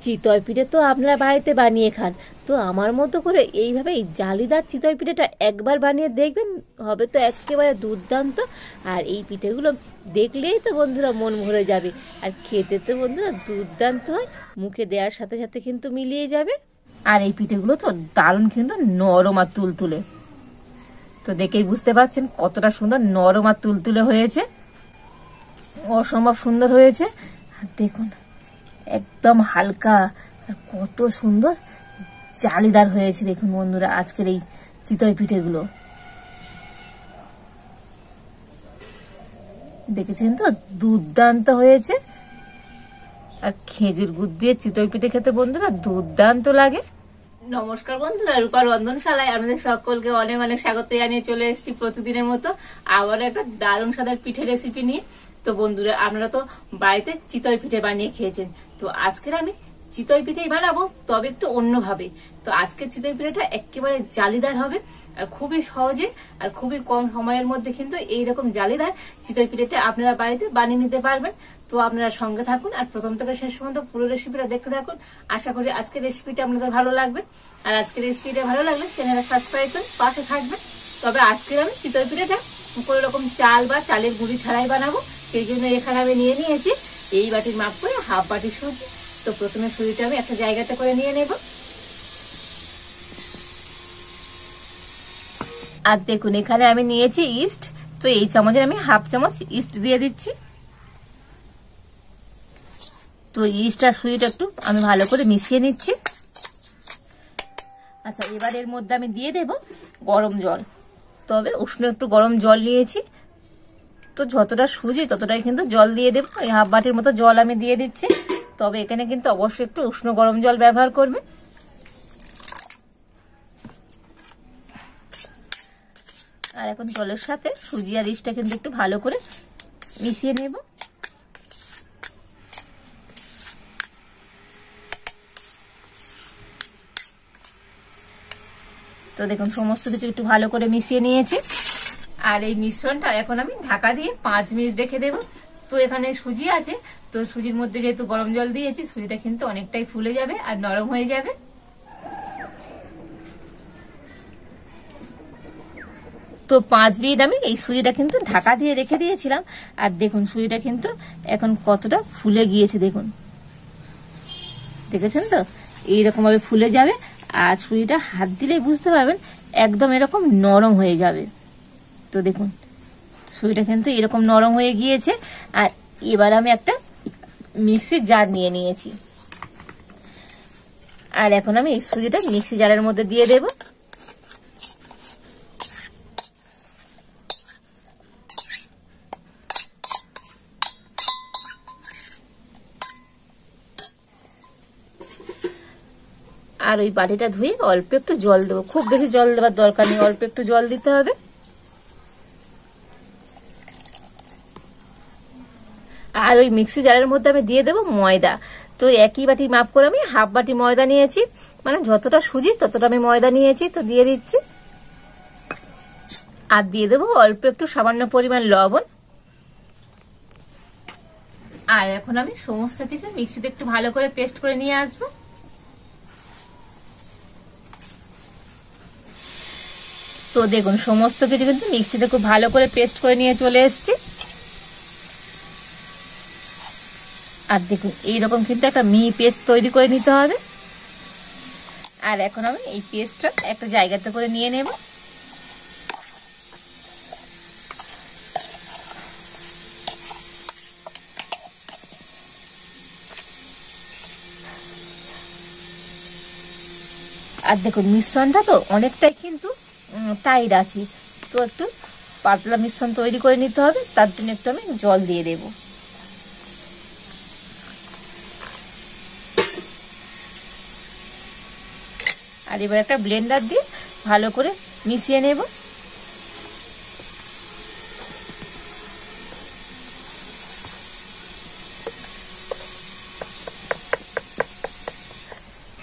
চিতই পিঠে তো আপনারা বাড়িতে বানিয়ে খান, তো আমার মতো করে এইভাবে এই জালিদার চিতই পিঠেটা একবার বানিয়ে দেখবেন, হবে তো একেবারে দুর্দান্ত। আর এই পিঠেগুলো দেখলেই তো বন্ধুরা মন ভরে যাবে, আর খেতে তো বন্ধুরা দুর্দান্ত হয়, মুখে দেওয়ার সাথে সাথে কিন্তু মিলিয়ে যাবে। আর এই পিঠেগুলো তো দারুণ কিন্তু নরম আর তুলতুলে, তো দেখেই বুঝতে পারছেন কতটা সুন্দর নরম আর তুলতুলে হয়েছে, অসম্ভব সুন্দর হয়েছে। আর দেখুন একদম হালকা আর কত সুন্দর জালিদার হয়েছে দেখুন বন্ধুরা আজকের এই চিতই পিঠেগুলো। দেখেছেন তো দুর্দান্ত হয়েছে। আর খেজুর গুড় দিয়ে চিতই পিঠে খেতে বন্ধুরা দুর্দান্ত লাগে। নমস্কার বন্ধুরা, রূপা রন্ধনশালায় আপনাদের সকলকে অনেক অনেক স্বাগত জানিয়ে চলে এসেছি প্রতিদিনের মতো আবার একটা দারুণ সাদার পিঠে রেসিপি নিয়ে। তো বন্ধুরা আপনারা তো বাড়িতে চিতই পিঠে বানিয়ে খেয়েছেন, তো আজকের আমি চিতই পিঠেই বানাবো, তবে একটু অন্যভাবে। তো আজকের চিতই পিঠেটা একেবারে জালিদার হবে, আর খুবই সহজে আর খুবই কম সময়ের মধ্যে কিন্তু এইরকম জালিদার চিতই পিঠেটা আপনারা বাড়িতে বানিয়ে নিতে পারবেন। তো আপনারা সঙ্গে থাকুন আর প্রথম থেকে শেষ পর্যন্ত পুরো রেসিপিটা দেখতে থাকুন। আশা করি আজকের রেসিপিটা আপনাদের ভালো লাগবে। আর আজকের রেসিপিটা ভালো লাগলে চ্যানেলটা সাবস্ক্রাইব করে পাশে থাকবেন। তবে আজকের আমি চিতই পিঠেটা কোনো রকম চাল বা চালের গুঁড়ি ছাড়াই বানাবো, সেই জন্য এখানে আমি নিয়ে নিয়েছি এই বাটির মাপ করে হাফ বাটি সুজি। তো প্রথমে সুজিটা আমি একটা জায়গাতে করে নিয়ে নেব। আর দেখুন এখানে আমি নিয়েছি ইস্ট, তো এই চামচের আমি হাফ চামচ ইস্ট দিয়ে দিচ্ছি। তো ইস্ট আর সুজিটা একটু আমি ভালো করে মিশিয়ে নিচ্ছি। আচ্ছা, এবার এর মধ্যে আমি দিয়ে দেব গরম জল, তবে উষ্ণ একটু গরম জল নিয়েছি। তো যতটা সুজি ততটাই কিন্তু জল দিয়ে দেবো, এই হাফ বাটির মতো জল আমি দিয়ে দিচ্ছি। তবে এখানে কিন্তু অবশ্যই একটু উষ্ণ গরম জল ব্যবহার করবে। আর এখন জলের সাথে সুজি আর ইস্টটা কিন্তু একটু ভালো করে মিশিয়ে নেব। তো দেখুন সমস্ত কিছু একটু ভালো করে মিশিয়ে নিয়েছি। আর এই মিশ্রণটা এখন আমি ঢাকা দিয়ে 5 মিনিট রেখে দেব। তো এখানে সুজি আছে, তো সুজির মধ্যে যেহেতু গরম জল দিয়েছি, সুজিটা কিন্তু অনেকটাই ফুলে যাবে আর নরম হয়ে যাবে। তো 5 মিনিট আমি এই সুজিটা কিন্তু ঢাকা দিয়ে রেখে দিয়েছিলাম। আর দেখুন সুজিটা কিন্তু এখন কতটা ফুলে গিয়েছে, দেখুন দেখেছেন তো এইরকম ভাবে ফুলে যাবে। আর সুজিটা হাত দিলেই বুঝতে পারবেন একদম এরকম নরম হয়ে যাবে। তো দেখুন সুজিটা কিন্তু এরকম নরম হয়ে গিয়েছে। আর এবার আমি একটা মিক্সির জার নিয়ে নিয়েছি, আর এখন আমি এই সুজিটা মিক্সি জারের মধ্যে দিয়ে দেব। আর ওই বাটিটা ধুয়ে অল্প একটু জল দেবো, খুব বেশি জল দেওয়ার দরকার নেই, অল্প একটু জল দিতে হবে। আর ওই মিক্সি জারের মধ্যে আমি দিয়ে দেবো ময়দা। তো একই বাটি মাপ করে আমি হাফ বাটি ময়দা নিয়েছি, মানে যতটা সুজি ততটা আমি ময়দা নিয়েছি, তো দিয়ে দিচ্ছি। আর দিয়ে দেবো অল্প একটু সামান্য পরিমাণ লবণ। আর এখন আমি সমস্ত কিছু মিক্সিতে একটু ভালো করে পেস্ট করে নিয়ে আসবো। তো দেখুন সমস্ত কিছু কিন্তু মিক্সিতে খুব ভালো করে পেস্ট করে নিয়ে চলে এসেছি। আর দেখুন এইরকম কিন্তু একটা মিহি পেস্ট তৈরি করে নিতে হবে। আর এখন আমি এই পেস্টটা একটা জায়গাতে করে নিয়ে নেব। আর দেখুন মিশ্রণটা তো অনেকটাই কিন্তু টাইট আছে, তো একটু পাতলা মিশ্রণ তৈরি করে নিতে হবে, তার জন্য একটু আমি জল দিয়ে দেব। আর এবার একটা ব্লেন্ডার দিয়ে ভালো করে মিশিয়ে নেব।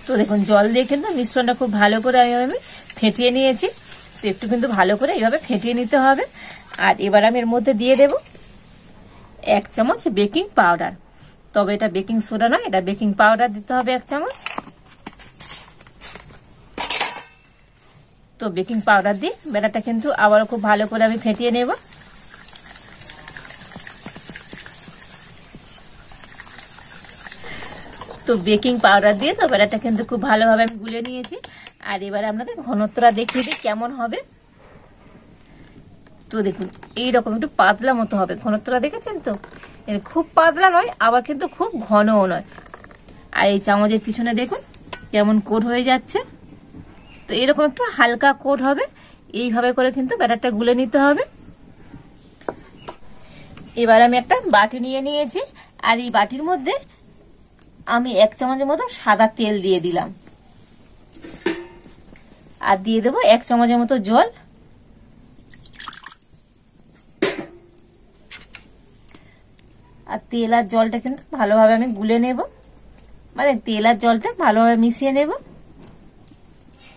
তো দেখুন জল দিয়ে কিন্তু মিশ্রণটা খুব ভালো করে আমি ফেটিয়ে নিয়েছি। তো একটু কিন্তু ভালো করে এইভাবে ফেটিয়ে নিতে হবে। আর এবার আমি এর মধ্যে দিয়ে দেব 1 চামচ বেকিং পাউডার। তবে এটা বেকিং সোডা নয়, এটা বেকিং পাউডার দিতে হবে 1 চামচ। তো বেকিং পাউডার দিয়ে ব্যাটারটা কিন্তু আবারও খুব ভালো করে আমি ফেটিয়ে নেব। তো বেকিং পাউডার দিয়ে তো ব্যাটারটা কিন্তু খুব ভালোভাবে আমি গুলে নিয়েছি। আর এবারে আপনাদের ঘনত্বটা দেখিয়ে দিই কেমন হবে। তো দেখুন এইরকম একটু পাতলা মতো হবে, ঘনত্বটা দেখেছেন তো, খুব পাতলা নয় আবার কিন্তু খুব ঘনও নয়। আর এই চামচের পিছনে দেখুন কেমন কোট হয়ে যাচ্ছে। তো এরকম একটু হালকা কোট হবে, এইভাবে করে কিন্তু ব্যাটারটা গুলে নিতে হবে। এবার আমি একটা বাটি নিয়ে নিয়েছি, আর এই বাটির মধ্যে আমি 1 চামচের মতো সাদা তেল দিয়ে দিলাম, আর দিয়ে দেবো 1 চামচের মতো জল। আর তেল আর জলটা কিন্তু ভালোভাবে আমি গুলে নেব, মানে তেল আর জলটা ভালোভাবে মিশিয়ে নেব।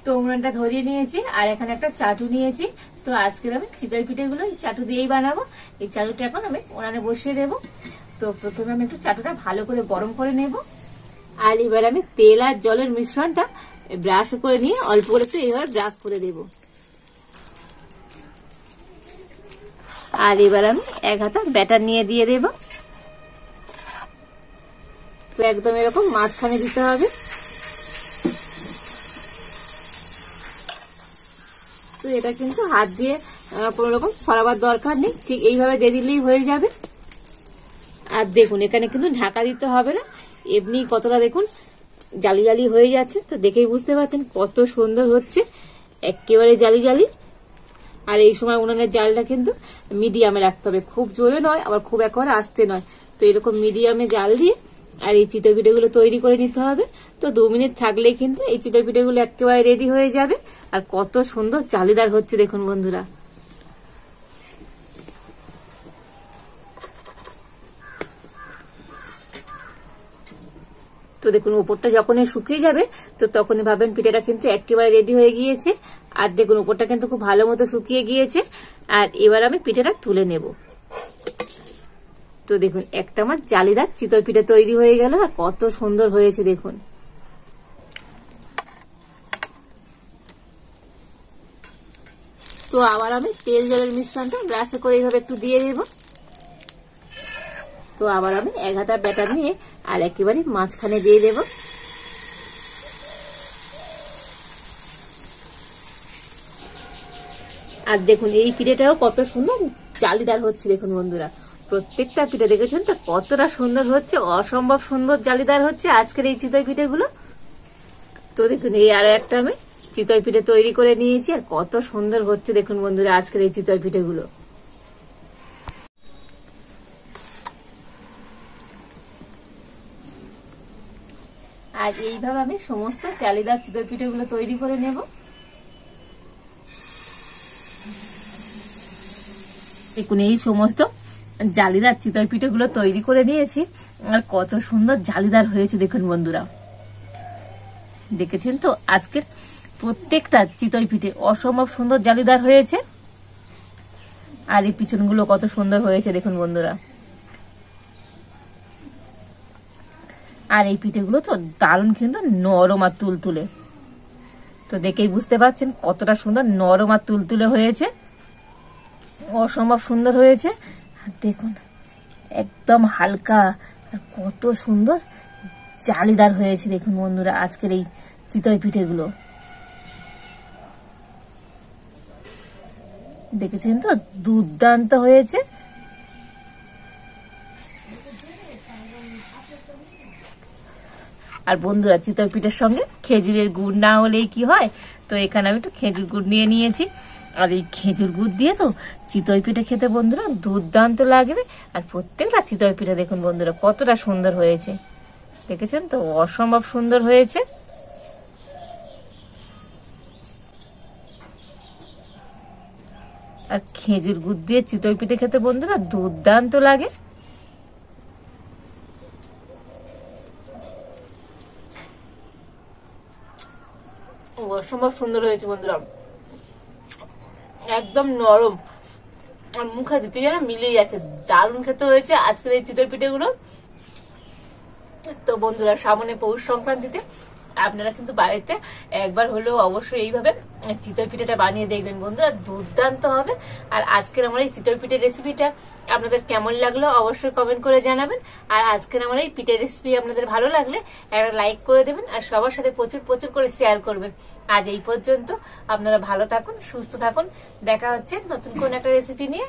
তো উনুনটা ধরিয়ে নিয়েছি, আর এখানে একটা চাটু নিয়েছি। তো আজকের আমি চিতই পিঠেগুলো এই চাটু দিয়েই বানাবো। এই চাটুটা এখন আমি উনানে বসিয়ে দেব। তো প্রথমে আমি একটু চাটুটা ভালো করে গরম করে নেব। আর এবার আমি তেল আর জলের মিশ্রণটা ব্রাশ করে নিয়ে অল্প করে একটু এইভাবে ব্রাশ করে দেব। আর এবার আমি 1 হাতা ব্যাটার নিয়ে দিয়ে দেব। তো একদম এরকম মাঝখানে দিতে হবে। তো এটা কিন্তু হাত দিয়ে কোনো রকম সরাবার দরকার নেই, ঠিক এইভাবে দিয়ে দিলেই হয়ে যাবে। আর দেখুন এখানে কিন্তু ঢাকা দিতে হবে না, এমনি কতটা দেখুন জালি জালি হয়ে যাচ্ছে। তো দেখেই বুঝতে পারছেন কত সুন্দর হচ্ছে, একেবারে জালি জালি। আর এই সময় উনুনের জালটা কিন্তু মিডিয়ামে রাখতে হবে, খুব জোরে নয় আবার খুব একেবারে আস্তে নয়। তো এরকম মিডিয়ামে জাল দিয়ে আর এই চিতই পিঠেগুলো তৈরি করে নিতে হবে। তো 2 মিনিট থাকলেই কিন্তু এই চিতই পিঠেগুলো একেবারে রেডি হয়ে যাবে। আর কত সুন্দর জালিদার হচ্ছে দেখুন বন্ধুরা। তো দেখুন উপরটা যখনই শুকিয়ে যাবে তো তখনই ভাবেন পিঠেটা কিন্তু একেবারে রেডি হয়ে গিয়েছে। আর দেখুন উপরটা কিন্তু খুব ভালো মতো শুকিয়ে গিয়েছে। আর এবার আমি পিঠেটা তুলে নেব। তো দেখুন একটা আমার জালিদার চিতই পিঠে তৈরি হয়ে গেল, আর কত সুন্দর হয়েছে দেখুন। তো আবার আমি তেল জলের মিশ্রণটা ব্রাশে করে এইভাবে একটু দিয়ে দেব। তো আবার আমি 1 হাতা ব্যাটার নিয়ে আর একেবারে মাঝখানে দিয়ে দেব। আর দেখুন এই পিঠেটাও কত সুন্দর জালিদার হচ্ছে দেখুন বন্ধুরা। প্রত্যেকটা পিঠে দেখেছেন তো কতটা সুন্দর হচ্ছে, অসম্ভব সুন্দর জালিদার হচ্ছে আজকের এই চিতই পিঠেগুলো। তো দেখুন এই আরো একটা আমি চিতই পিঠে তৈরি করে নিয়েছি, আর কত সুন্দর হচ্ছে দেখুন বন্ধুরা আজকের এই চিতই পিঠেগুলো। আর এইভাবে আমি সমস্ত জালিদার চিতই পিঠেগুলো তৈরি করে নেব। দেখুন এই সমস্ত জালিদার চিতই পিঠেগুলো তৈরি করে নিয়েছি, আর কত সুন্দর জালিদার হয়েছে দেখুন বন্ধুরা। দেখেছেন তো আজকের প্রত্যেকটা চিতই পিঠে অসম্ভব সুন্দর জালিদার হয়েছে। আর এই পিছনগুলো কত সুন্দর হয়েছে দেখুন বন্ধুরা। আর এই পিঠেগুলো তো দারুণ কিন্তু নরম আর তুলতুলে। তো দেখেই বুঝতে পারছেন কতটা সুন্দর নরম আর তুলতুলে হয়েছে, অসম্ভব সুন্দর হয়েছে। আর দেখুন একদম হালকা আর কত সুন্দর জালিদার হয়েছে দেখুন বন্ধুরা আজকের এই চিতই পিঠেগুলো। দেখেছেন তো দুর্দান্ত হয়েছে। আর বন্ধুরা চিতই পিঠের সঙ্গে খেজুরের গুড় না হলেই কি হয়, তো এখানে আমি একটু খেজুর গুড় নিয়ে নিয়েছি। আর এই খেজুর গুড় দিয়ে তো চিতই পিঠে খেতে বন্ধুরা দুর্দান্ত লাগবে। আর প্রত্যেকটা চিতই পিঠে দেখুন বন্ধুরা কতটা সুন্দর হয়েছে, দেখেছেন তো অসম্ভব সুন্দর হয়েছে। আর খেজুর গুড় দিয়ে চিতই পিঠে খেতে বন্ধুরা দুর্দান্ত লাগে। অসম্ভব সুন্দর হয়েছে বন্ধুরা, একদম নরম আর মুখে দিতে যেন মিলেই যাচ্ছে, দারুণ খেতে হয়েছে আজকের এই চিতই পিঠেগুলো। তো বন্ধুরা, সামনে পৌষ সংক্রান্তিতে আপনারা কিন্তু বাড়িতে একবার হলেও অবশ্যই এইভাবে চিতই পিঠাটা বানিয়ে দেখবেন বন্ধুরা, দুর্দান্ত হবে। আর আজকের আমার এই চিতই পিঠের রেসিপিটা আপনাদের কেমন লাগলো অবশ্যই কমেন্ট করে জানাবেন। আর আজকের আমার এই পিঠের রেসিপি আপনাদের ভালো লাগলে একটা লাইক করে দেবেন আর সবার সাথে প্রচুর প্রচুর করে শেয়ার করবেন। আজ এই পর্যন্ত, আপনারা ভালো থাকুন, সুস্থ থাকুন, দেখা হচ্ছে নতুন কোন একটা রেসিপি নিয়ে।